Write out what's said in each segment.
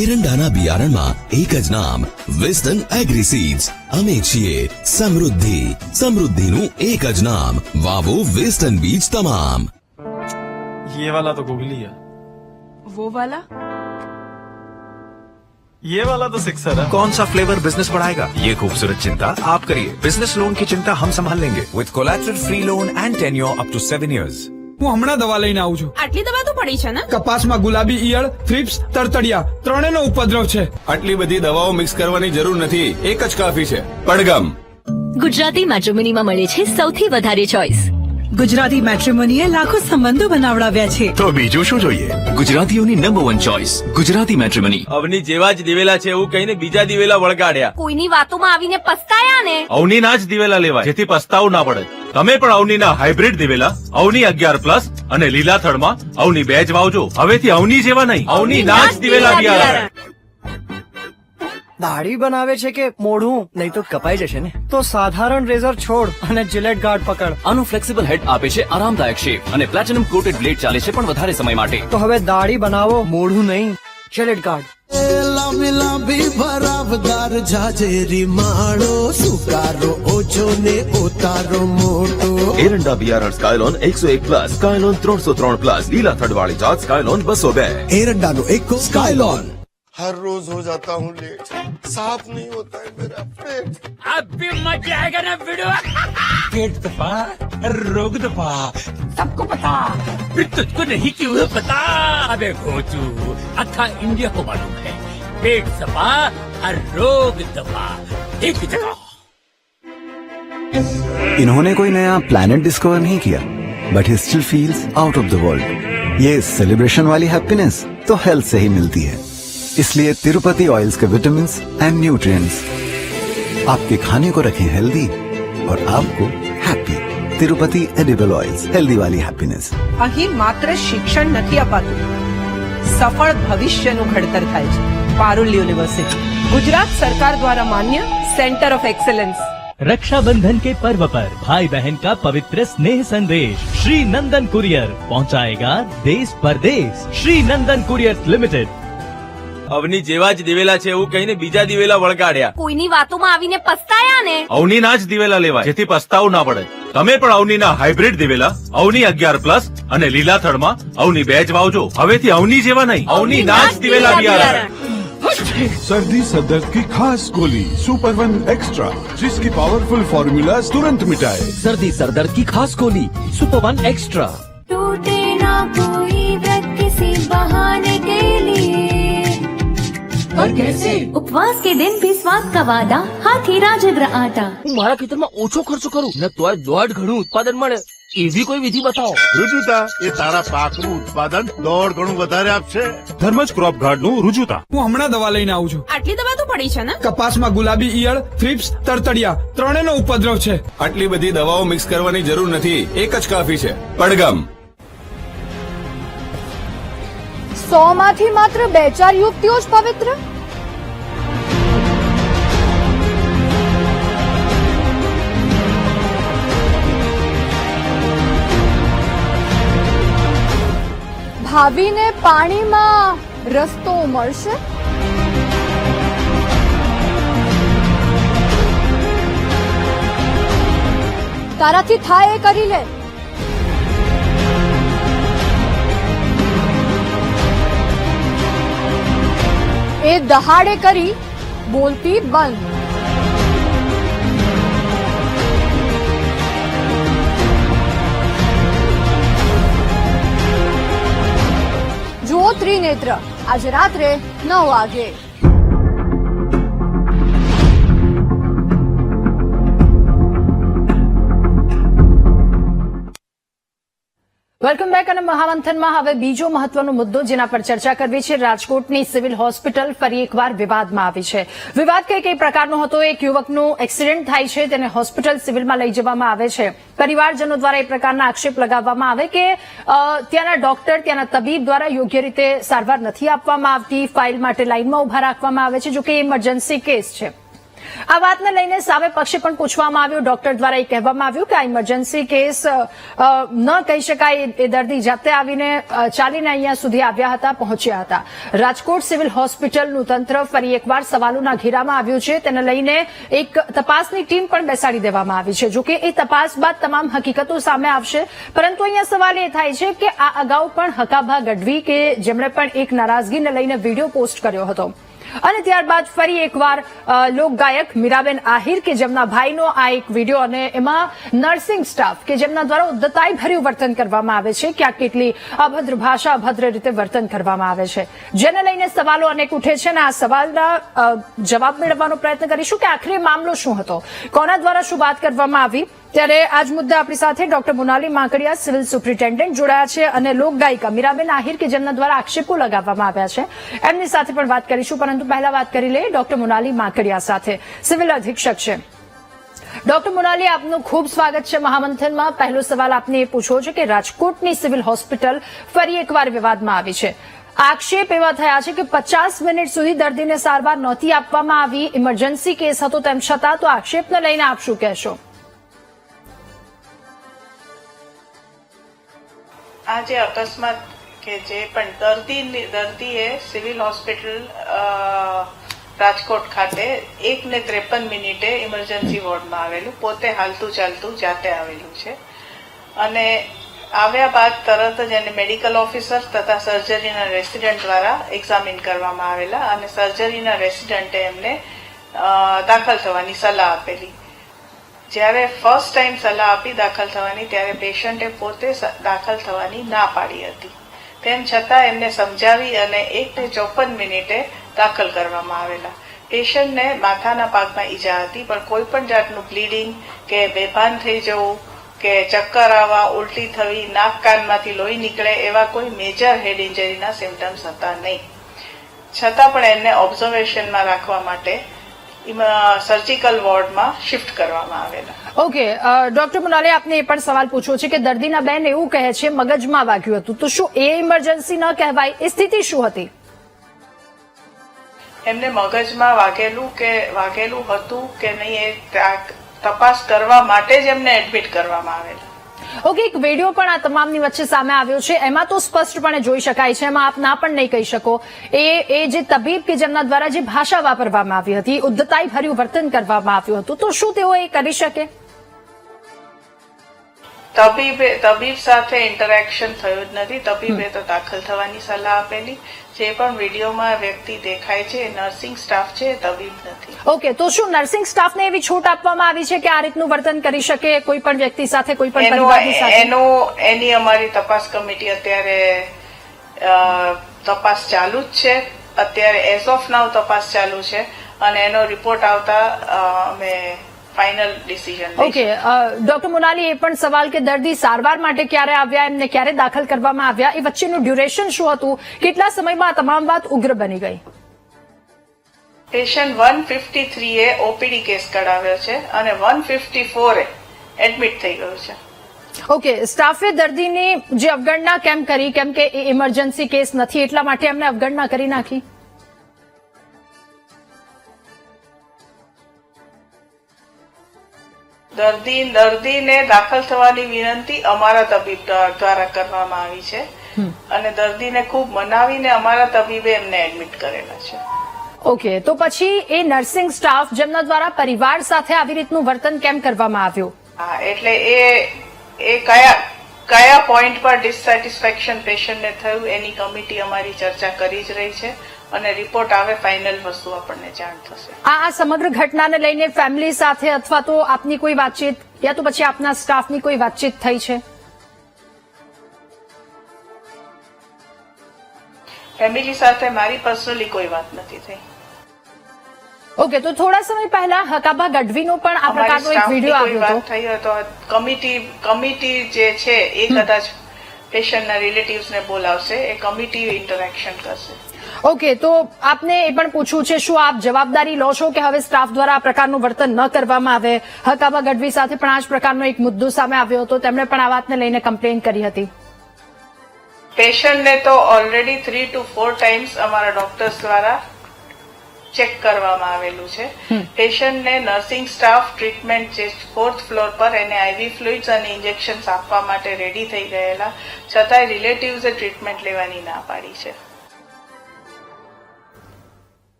એરંડાના બિયારણમાં એક જ નામ વેસ્ટર્ન એગ્રી સીડ્સ. અમે છીએ સમૃદ્ધિ. સમૃદ્ધિનું એક જ નામ. વાવો વેસ્ટર્ન બીજ તમામ. ये वाला तो गूगली है, वो वाला ये वाला तो सिक्सर है. कौन सा फ्लेवर बिजनेस बढ़ाएगा? ये खूबसूरत चिंता आप करिए. बिजनेस लोन की चिंता हम संभाल लेंगे with collateral free loan and tenure up to 7 years. હું હમણાં દવા લઈને આવું છું. આટલી દવા તો પડી છે ને? કપાસમાં ગુલાબી ઈયળ, થ્રિપ્સ, તરતડિયા ત્રણેયનો ઉપદ્રવ છે. આટલી બધી દવાઓ મિક્સ કરવાની જરૂર નથી, એક જ કાફી છે. પડગમ. ગુજરાતી મેટ્રિમોનીમાં મળે છે સૌથી વધારે ચોઇસ. ગુજરાતી મેટ્રિમોનીએ લાખો સંબંધો બનાવડાવ્યા છે. તો બીજું શું જોઈએ? ગુજરાતીઓની નંબર 1 ચોઇસ ગુજરાતી મેટ્રિમોની. અવની જેવા જ દિવેલા છે એવું કહીને બીજા દિવેલા વળગાડ્યા. કોઈની વાતોમાં આવીને પસ્તાયા ને? અવનીના જ દિવેલા લેવાય જેથી પસ્તાવું ના પડે. તમે પણ અવનીના હાઇબ્રિડ દિવેલા અવની 11+ અને લીલા થડમાં અવની 2 જ વાવજો. હવેથી અવની જેવા નહીં, અવનીના જ દિવેલા બિયારણ. દાઢી બનાવે છે કે મોઢું? નહીં તો કપાઈ જશે ને. તો સાધારણ રેઝર છોડ અને જિલેટ ગાર્ડ પકડ. આનું ફ્લેક્સિબલ હેડ આપે છે આરામદાયક શેપ અને પ્લેટિનમ કોટેડ બ્લેડ ચાલે છે પણ વધારે સમય માટે. તો હવે દાઢી બનાવો, મોઢું નહીં. જિલેટ ગાર્ડ. લાંબી લાંબી ભરાવદાર જાજેરી માળો, સુકારો ઓછો ને ઉતારો મોટો. એરંડા બિયારણ સ્કાયલોન 101+, સ્કાયલોન 303+, લીલા થડવાળી જાત સ્કાયલોન 202. एरंडा नो एक स्काइलॉन. हर रोज हो जाता हूँ लेट, साफ नहीं होता है मेरा पेट. अब भी मजा आएगा ना वीडियो. पेट दबा, रोग दबा, सबको पता, फिर तुझको नहीं क्यों पता? अबे घोचू, अथा इंडिया को मालूम है. पेट दबा और रोग दबा एक जगह. इन्होंने कोई नया प्लैनेट डिस्कवर नहीं किया, but he still feels out of the world. ये सेलिब्रेशन वाली हैप्पीनेस तो हेल्थ से ही मिलती है. इसलिए तिरुपति ऑयल्स के विटामिन्स एंड न्यूट्रिएंट्स आपके खाने को रखें हेल्दी और आपको happy. Tirupati edible oils, healthy वाली हैप्पीनेस. અહીં માત્ર શિક્ષણ નથી અપાતું, સફળ ભવિષ્યનું ઘડતર થાય છે. પારુલ યુનિવર્સિટી ગુજરાત સરકાર દ્વારા માન્ય સેન્ટર ઓફ एक्सेलेंस. रक्षाबंधन के पर्व पर भाई बहन का पवित्र स्नेह संदेश श्री नंदन कुरियर पहुंचाएगा देश परदेश. श्री नंदन कुरियर लिमिटेड. અવની જેવા જ દિવેલા છે એવું કહીને બીજા દિવેલા વળગાડ્યા. કોઈની વાતોમાં આવીને પસ્તાયા ને? અવનીના જ દિવેલા લેવાય જેથી પસ્તાવું ના પડે. તમે પણ અવનીના હાઇબ્રિડ દિવેલા અવની 11+ અને લીલા થડમાં અવની 2 જ વાવજો. હવેથી અવની જેવા નહીં, અવનીના જ દિવેલા બિયારણ. सर्दी सदर्द की खास गोली सुपर 1 एक्स्ट्रा, जिसकी पावरफुल फॉर्मूला तुरंत मिटाए. सर्दी सरदर्द की खास गोली सुपर 1 एक्स्ट्रा. टूटे ना कोई व्रत किसी बहाने के लिए, और कैसे? उपवास के दिन भी स्वाद का वादा, हाथी राजग्र आटा. હું મારા ખેતરમાં ઓછો ખર્ચો કરું ને તોય દોઢ ઘણું ઉત્પાદન મળે એવી કોઈ વિધિ બતાવો. रुजुता ये तारा पाकનું ઉત્પાદન 1.5 ગણું વધારે આપશે. ધર્મજ ક્રોપ ગાર્ડ નું रुजुता. હું હમણાં દવા લઈને આવું છું. આટલી દવા તો પડી છે ને? કપાસમાં ગુલાબી ઈયળ, થ્રિપ્સ, તરતડિયા ત્રણેયનો ઉપદ્રવ છે. આટલી બધી દવાઓ મિક્સ કરવાની જરૂર નથી, એક જ કાફી છે. પડગમ. 100 માંથી માત્ર 2-4 યુવતીઓ જ પવિત્ર. ભાભીને પાણીમાં રસ્તો મળશે? તારાથી થાય એ કરી લે. એ દહાડે કરી બોલતી બંધ. જુઓ ત્રિનેત્ર આજે રાત્રે 9 વાગે. Welcome back. અને મહામંથનમાં હવે બીજો મહત્વનો મુદ્દો જેના પર ચર્ચા કરવી છે. રાજકોટની સિવિલ હોસ્પિટલ ફરી એકવાર વિવાદમાં આવી છે. વિવાદ કઈ પ્રકારનો હતો? એક યુવકનું એક્સિડન્ટ થાય છે, તેને હોસ્પિટલ સિવિલમાં લઈ જવામાં આવે છે. પરિવારજનો દ્વારા એ પ્રકારના આક્ષેપ લગાવવામાં આવે કે ત્યાંના ડોક્ટર, ત્યાંના તબીબ દ્વારા યોગ્ય રીતે સારવાર નથી આપવામાં આવતી, ફાઇલ માટે લાઇનમાં ઉભા રાખવામાં આવે છે. જો કે ઇમરજન્સી કેસ છે. આ વાતને લઈને સામે પક્ષે પણ પૂછવામાં આવ્યું. ડોક્ટર દ્વારા એ કહેવામાં આવ્યું કે આ ઇમરજન્સી કેસ ન કહી શકાય. એ દર્દી જાતે આવીને ચાલીને અહીંયા સુધી આવ્યા હતા, પહોંચ્યા હતા. રાજકોટ સિવિલ હોસ્પિટલનું તંત્ર ફરી એકવાર સવાલોના ઘેરામાં આવ્યું છે. તેને લઈને એક તપાસની ટીમ પણ બેસાડી દેવામાં આવી છે. જોકે એ તપાસ બાદ તમામ હકીકતો સામે આવશે. પરંતુ અહીંયા સવાલ એ થાય છે કે આ અગાઉ પણ હકાભા ગઢવી કે જેમણે પણ એક નારાજગીને લઈને વિડીયો પોસ્ટ કર્યો હતો અને ત્યારબાદ ફરી એકવાર લોકગાયક મીરાબેન આહિર કે જેમના ભાઈનો આ એક વિડીયો અને એમાં નર્સિંગ સ્ટાફ કે જેમના દ્વારા ઉદ્ધતાઈ ભર્યું વર્તન કરવામાં આવે છે, ક્યાંક કેટલી અભદ્ર ભાષા, અભદ્ર રીતે વર્તન કરવામાં આવે છે, જેને લઈને સવાલો અનેક ઉઠે છે અને આ સવાલના જવાબ મેળવવાનો પ્રયત્ન કરીશું કે આખરે મામલો શું હતો, કોના દ્વારા શું વાત કરવામાં આવી. ત્યારે આજ મુદ્દે આપણી સાથે ડોક્ટર મોનાલી માંકડિયા, સિવિલ સુપ્રિન્ટેન્ડન્ટ જોડાયા છે અને લોકગાયિકા મીરાબેન આહિર કે જેમના દ્વારા આક્ષેપો લગાવવામાં આવ્યા છે, એમની સાથે પણ વાત કરીશું. પરંતુ પહેલા વાત કરી લઈએ ડોક્ટર મોનાલી માંકડિયા સાથે, સિવિલ અધિક્ષક છે. ડોક્ટર મોનાલી, આપનું ખૂબ સ્વાગત છે મહામંથનમાં. પહેલો સવાલ આપને એ પૂછવો છે કે રાજકોટની સિવિલ હોસ્પિટલ ફરી એકવાર વિવાદમાં આવી છે. આક્ષેપ એવા થયા છે કે 50 મિનિટ સુધી દર્દીને સારવાર નહોતી આપવામાં આવી, ઇમરજન્સી કેસ હતો તેમ છતાં. તો આક્ષેપને લઈને આપ શું કહેશો? આ જે અકસ્માત કે જે પણ દર્દીએ સિવિલ હોસ્પિટલ રાજકોટ ખાતે 1:53 ઇમરજન્સી વોર્ડમાં આવેલું, પોતે હાલતું ચાલતું જાતે આવેલું છે અને આવ્યા બાદ તરત જ એને મેડિકલ ઓફિસર તથા સર્જરીના રેસિડન્ટ દ્વારા એક્ઝામિન કરવામાં આવેલા અને સર્જરીના રેસિડન્ટે એમને દાખલ થવાની સલાહ આપેલી. જ્યારે ફર્સ્ટ ટાઈમ સલાહ આપી દાખલ થવાની ત્યારે પેશન્ટે પોતે દાખલ થવાની ના પાડી હતી. તેમ છતાં એમને સમજાવી અને 1:54 દાખલ કરવામાં આવેલા. પેશન્ટને માથાના ભાગમાં ઈજા હતી, પણ કોઈ પણ જાતનું બ્લીડિંગ કે બેભાન થઈ જવું કે ચક્કર આવવા, ઉલટી થવી, નાક કાનમાંથી લોહી નીકળે એવા કોઈ મેજર હેડ ઇન્જરીના સિમ્ટમ્સ હતા નહીં. છતાં પણ એમને ઓબ્ઝર્વેશનમાં રાખવા માટે સર્જિકલ વોર્ડમાં શિફ્ટ કરવામાં આવેલા. ઓકે ડોક્ટર મોનાલી, આપને એ પણ સવાલ પૂછવો છે કે દર્દીના બેન એવું કહે છે મગજમાં વાગ્યું હતું, તો શું એ ઇમરજન્સી ન કહેવાય? એ સ્થિતિ શું હતી? એમને મગજમાં વાગેલું હતું કે નહીં એ તપાસ કરવા માટે જ એમને એડમિટ કરવામાં આવેલા. ઓકે, એક વિડીયો પણ આ તમામની વચ્ચે સામે આવ્યો છે. એમાં તો સ્પષ્ટપણે જોઈ શકાય છે, એમાં આપ ના પણ નહીં કહી શકો. એ જે તબીબ કે જેમના દ્વારા જે ભાષા વાપરવામાં આવી હતી, ઉદ્ધતાઈ ભર્યું વર્તન કરવામાં આવ્યું હતું, તો શું તેઓ એ કરી શકે? તબીબ સાથે ઇન્ટરેક્શન થયું જ નથી. તબીબે તો દાખલ થવાની સલાહ આપેલી. જે પણ વિડીયોમાં વ્યક્તિ દેખાય છે એ નર્સિંગ સ્ટાફ છે, તબીબ નથી. ઓકે, તો શું નર્સિંગ સ્ટાફને એવી છૂટ આપવામાં આવી છે કે આ રીતનું વર્તન કરી શકે કોઈ પણ વ્યક્તિ સાથે, કોઈ પણ પરિવારની સાથે? એની અમારી તપાસ કમિટી અત્યારે તપાસ ચાલુ જ છે. અત્યારે એઝ ઓફ નાઉ તપાસ ચાલુ છે અને એનો રિપોર્ટ આવતા અમે final decision. Okay doctor Monali, એ પણ સવાલ કે દર્દી સારવાર માટે ક્યારે આવ્યા, એમને ક્યારે દાખલ કરવામાં આવ્યા, એ વચ્ચેનું ડ્યુરેશન શું હતું, કેટલા સમયમાં તમામ વાત ઉગ્ર બની ગઈ? પેશન્ટ 153 એ ઓપીડી કેસ કઢાવ્યો છે અને 154 એડમિટ થઈ ગયું છે. ઓકે, સ્ટાફે દર્દીની જે અવગણના કેમ કરી? કેમ કે એ ઇમરજન્સી કેસ નથી એટલા માટે એમને અવગણના કરી નાખી? દર્દીને દાખલ થવાની વિનંતી અમારા તબીબ દ્વારા કરવામાં આવી છે અને દર્દીને ખૂબ મનાવીને અમારા તબીબે એમને એડમિટ કરેલા છે. ઓકે, તો પછી એ નર્સિંગ સ્ટાફ જેમના દ્વારા પરિવાર સાથે આવી રીતનું વર્તન કેમ કરવામાં આવ્યું? હા, એટલે એ કયા પોઈન્ટ પર ડિસસેટિસ્ફેક્શન પેશન્ટને થયું એની કમિટી અમારી ચર્ચા કરી જ રહી છે અને રિપોર્ટ આવે ફાઇનલ વસ્તુ આપણને જાણ થશે. આ સમગ્ર ઘટનાને લઈને ફેમિલી સાથે અથવા તો આપની કોઈ વાતચીત યા તો પછી આપના સ્ટાફની કોઈ વાતચીત થઈ છે? ફેમિલી સાથે મારી પર્સનલી કોઈ વાત નથી થઈ. ઓકે, તો થોડા સમય પહેલા હકાભા ગઢવીનો પણ આ પ્રકારનો એક વિડીયો આવ્યો હતો. કમિટી જે છે એ કદાચ પેશન્ટના રિલેટિવ્સને બોલાવશે, એ કમિટી ઇન્ટરેક્શન કરશે. ઓકે, તો આપને એ પણ પૂછવું છે, શું આપ જવાબદારી લો છો કે હવે સ્ટાફ દ્વારા આ પ્રકારનું વર્તન ન કરવામાં આવે? હકાભા ગઢવી સાથે પણ આ જ પ્રકારનો એક મુદ્દો સામે આવ્યો હતો, તેમણે પણ આ વાતને લઈને કમ્પ્લેન કરી હતી. પેશન્ટને તો ઓલરેડી 3 to 4 ટાઈમ્સ અમારા ડોક્ટર્સ દ્વારા ચેક કરવામાં આવેલું છે. પેશન્ટને નર્સિંગ સ્ટાફ ટ્રીટમેન્ટ જે 4th ફ્લોર પર એને આઈવી ફ્લુઇડ્સ અને ઇન્જેક્શન્સ આપવા માટે રેડી થઈ ગયેલા, છતાંય રિલેટિવ્સે ટ્રીટમેન્ટ લેવાની ના પાડી છે.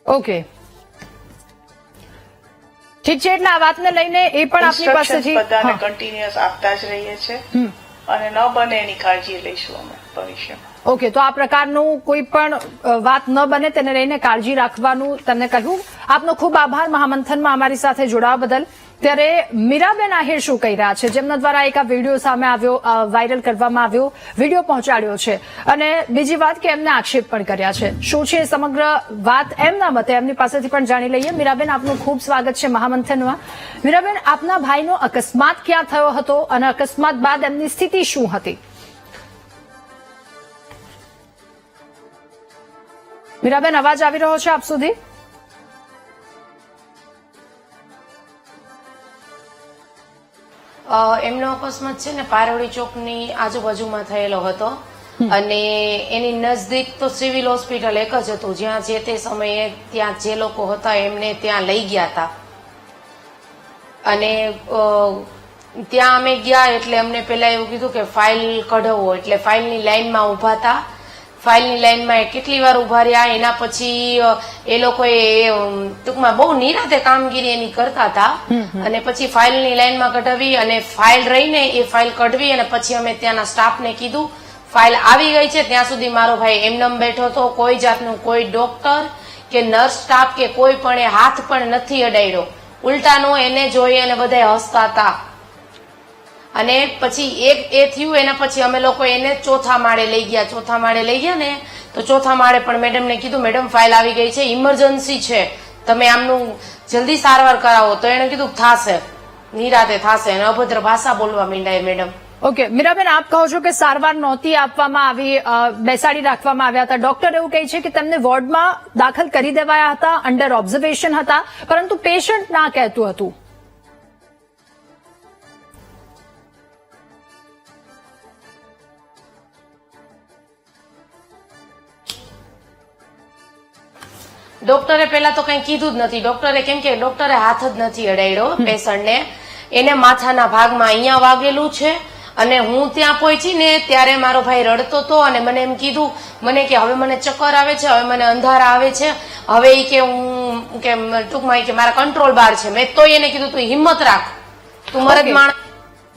ઓકે, ઠીક છે. એટલે આ વાતને લઈને એ પણ આપની પાસેથી બધાને કન્ટિન્યુઅસ આપતા જ રહીએ છીએ અને ન બને એની કાળજી લઈશું અમે ભવિષ્યમાં. ઓકે, તો આ પ્રકારનું કોઈ પણ વાત ન બને તેને લઈને કાળજી રાખવાનું તમને કહ્યું. આપનો ખૂબ આભાર મહામંથનમાં અમારી સાથે જોડાવા બદલ. ત્યારે મીરાબેન આહિર શું કહી રહ્યા છે, જેમના દ્વારા એક આ વિડીયો સામે આવ્યો, વાયરલ કરવામાં આવ્યો, વિડીયો પહોંચાડ્યો છે અને બીજી વાત કે એમને આક્ષેપ પણ કર્યા છે. શું છે સમગ્ર વાત એમના મતે, એમની પાસેથી પણ જાણી લઈએ. મીરાબેન, આપનું ખૂબ સ્વાગત છે મહામંથનમાં. મીરાબેન, આપના ભાઈનો અકસ્માત ક્યાં થયો હતો અને અકસ્માત બાદ એમની સ્થિતિ શું હતી? મીરાબેન, અવાજ આવી રહ્યો છે આપ સુધી? એમનો અકસ્માત છે ને પારોડી ચોકની આજુબાજુમાં થયેલો હતો અને એની નજદીક તો સિવિલ હોસ્પિટલ એક જ હતું, જ્યાં જે તે સમયે ત્યાં જે લોકો હતા એમને ત્યાં લઈ ગયા હતા. અને ત્યાં અમે ગયા એટલે અમને પેલા એવું કીધું કે ફાઇલ કઢાવો, એટલે ફાઇલની લાઈનમાં ઉભા હતા. ફાઇલની લાઈનમાં કેટલી વાર ઉભા રહ્યા. એના પછી એ લોકોએ ટૂંકમાં બહુ નિરાતે કામગીરી એની કરતા હતા અને પછી ફાઇલની લાઈનમાં કઢાવી અને ફાઇલ રહીને એ ફાઇલ કઢવી અને પછી અમે ત્યાંના સ્ટાફને કીધું ફાઇલ આવી ગઈ છે. ત્યાં સુધી મારો ભાઈ એમનેમ બેઠો હતો. કોઈ જાતનું કોઈ ડોક્ટર કે નર્સ સ્ટાફ કે કોઈ પણ એ હાથ પણ નથી અડાડ્યો. ઉલટાનો એને જોઈ અને બધા હસતા હતા. અને પછી એ થયું. એના પછી અમે લોકો એને ચોથા માળે લઈ ગયા. ચોથા માળે લઈ ગયા ને તો ચોથા માળે પણ મેડમને કીધું મેડમ ફાઇલ આવી ગઈ છે, ઇમરજન્સી છે, તમે આમનું જલ્દી સારવાર કરાવો. તો એને કીધું થાશે, નિરાતે થાશે. અને અભદ્ર ભાષા બોલવા માંડ્યા મેડમ. ઓકે, મીરાબેન, આપ કહો છો કે સારવાર નહોતી આપવામાં આવી, બેસાડી રાખવામાં આવ્યા હતા. ડોક્ટર એવું કહે છે કે તેમને વોર્ડમાં દાખલ કરી દેવાયા હતા, અંડર ઓબ્ઝર્વેશન હતા, પરંતુ પેશન્ટ ના કહેતું હતું. ડોક્ટરે પેલા તો કઈ કીધું જ નથી. ડોક્ટરે કેમ કે ડોક્ટરે હાથ જ નથી અડાડ્યો પેશન્ટને. એને માથાના ભાગમાં અહીંયા વાગેલું છે અને હું ત્યાં પહોંચી ને ત્યારે મારો ભાઈ રડતો હતો અને મને એમ કીધું મને કે હવે મને ચક્કર આવે છે, હવે મને અંધારા આવે છે, હવે ઈ કે હું કે ટૂંકમાં કે મારા કંટ્રોલ બહાર છે. મેં તો એને કીધું તું હિંમત રાખ, તું મરદ માણસ.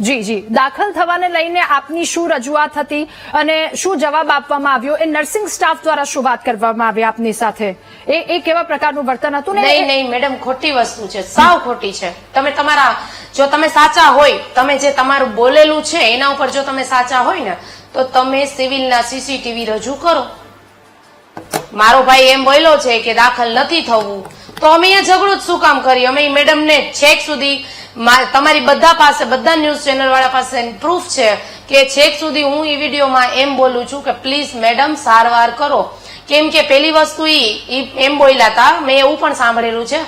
જી જી, દાખલ થવાને લઈને આપની શું રજૂઆત હતી અને શું જવાબ આપવામાં આવ્યો? એ નર્સિંગ સ્ટાફ દ્વારા શું વાત કરવામાં આવી આપની સાથે? એ કેવા પ્રકારનું વર્તન હતું? નહીં મેડમ, ખોટી વસ્તુ છે, સાવ ખોટી છે. તમે તમારા જો તમે સાચા હોય, તમે જે તમારું બોલેલું છે એના ઉપર જો તમે સાચા હોય ને તો તમે સિવિલના સીસીટીવી રજૂ કરો. મારો ભાઈ એમ બોલ્યો છે કે દાખલ નથી થવું, તો અમે અહીંયા ઝઘડો જ શું કામ કરી? અમે મેડમને છેક સુધી તમારી બધા પાસે, બધા ન્યૂઝ ચેનલ વાળા પાસે પ્રૂફ છે કે છેક સુધી હું એ વિડીયોમાં એમ બોલું છું કે પ્લીઝ મેડમ સારવાર કરો. કેમ કે પેલી વસ્તુ એમ બોલ્યા હતા, મેં એવું પણ સાંભળેલું છે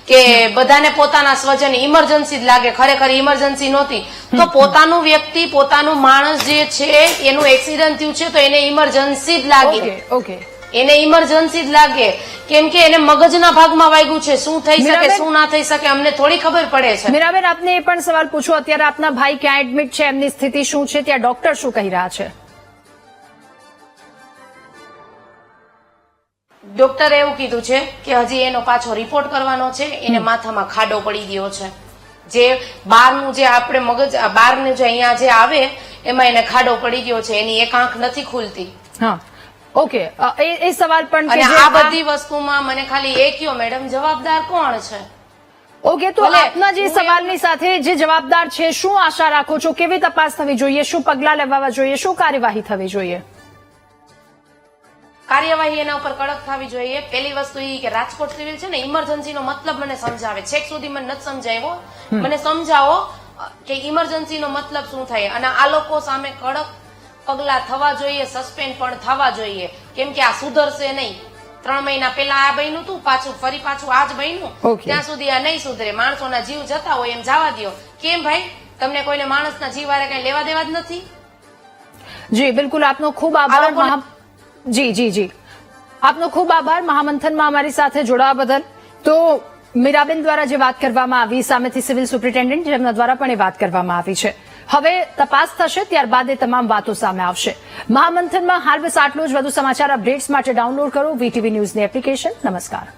કે બધાને પોતાના સ્વજન ઇમરજન્સી જ લાગે, ખરેખર ઇમરજન્સી નહોતી. તો પોતાનું વ્યક્તિ, પોતાનું માણસ જે છે એનું એક્સિડન્ટ થયું છે તો એને ઇમરજન્સી જ લાગે. ઓકે, એને ઇમરજન્સી જ લાગે. કેમ કે એને મગજના ભાગમાં વાગ્યું છે. શું થઈ શકે શું ના થઈ શકે અમને થોડી ખબર પડે છે. મીરાબેન, આપને એ પણ સવાલ પૂછો, અત્યારે આપના ભાઈ ક્યાં એડમિટ છે, એમની સ્થિતિ શું છે, ત્યાં ડોક્ટર શું કહી રહ્યા છે? ડોક્ટરે એવું કીધું છે કે હજી એનો પાછો રિપોર્ટ કરવાનો છે. એને માથામાં ખાડો પડી ગયો છે. જે બહારનું જે આપણે મગજ બહારનું જે અહીંયા જે આવે એમાં એને ખાડો પડી ગયો છે. એની એક આંખ નથી ખુલતી. હા, ઓકે, એ સવાલ પણ. અને આ બધી વસ્તુમાં મને ખાલી એ કયો મેડમ જવાબદાર કોણ છે? ઓકે, તો આપના જે સવાલની સાથે જે જવાબદાર છે, શું આશા રાખો છો? કેવી તપાસ થવી જોઈએ? શું પગલા લેવા જોઈએ? શું કાર્યવાહી થવી જોઈએ? કાર્યવાહી એના ઉપર કડક થવી જોઈએ. પેલી વસ્તુ એ કે રાજકોટ સિવિલ છે ને ઇમરજન્સી નો મતલબ મને સમજાવે. છેક સુધી મને નથી સમજાવ્યો. મને સમજાવો કે ઇમરજન્સી નો મતલબ શું થાય અને આ લોકો સામે કડક પગલા થવા જોઈએ, સસ્પેન્ડ પણ થવા જોઈએ. કેમ કે આ સુધરશે નહીં. 3 મહિના પહેલા આ બન્યું હતું, ફરી પાછું આ જ બન્યું. ત્યાં સુધી આ નહીં સુધરે. માણસોના જીવ જતા હોય એમ જવા દો. કેમ ભાઈ, તમને કોઈને માણસના જીવ વાળે કઈ લેવા દેવા જ નથી? જી બિલકુલ, આપનો ખૂબ આભાર. જી જી જી, આપનો ખૂબ આભાર મહામંથનમાં અમારી સાથે જોડાવા બદલ. તો મીરાબેન દ્વારા જે વાત કરવામાં આવી, સામેથી સિવિલ સુપ્રિન્ટેન્ડન્ટ જેમના દ્વારા પણ એ વાત કરવામાં આવી છે. હવે તપાસ થશે, ત્યારબાદ એ તમામ વાતો સામે આવશે. મહામંથનમાં હાલ બસ આટલું જ. વધુ સમાચાર અપડેટ્સ માટે ડાઉનલોડ કરો VTV ન્યૂઝની એપ્લિકેશન. નમસ્કાર.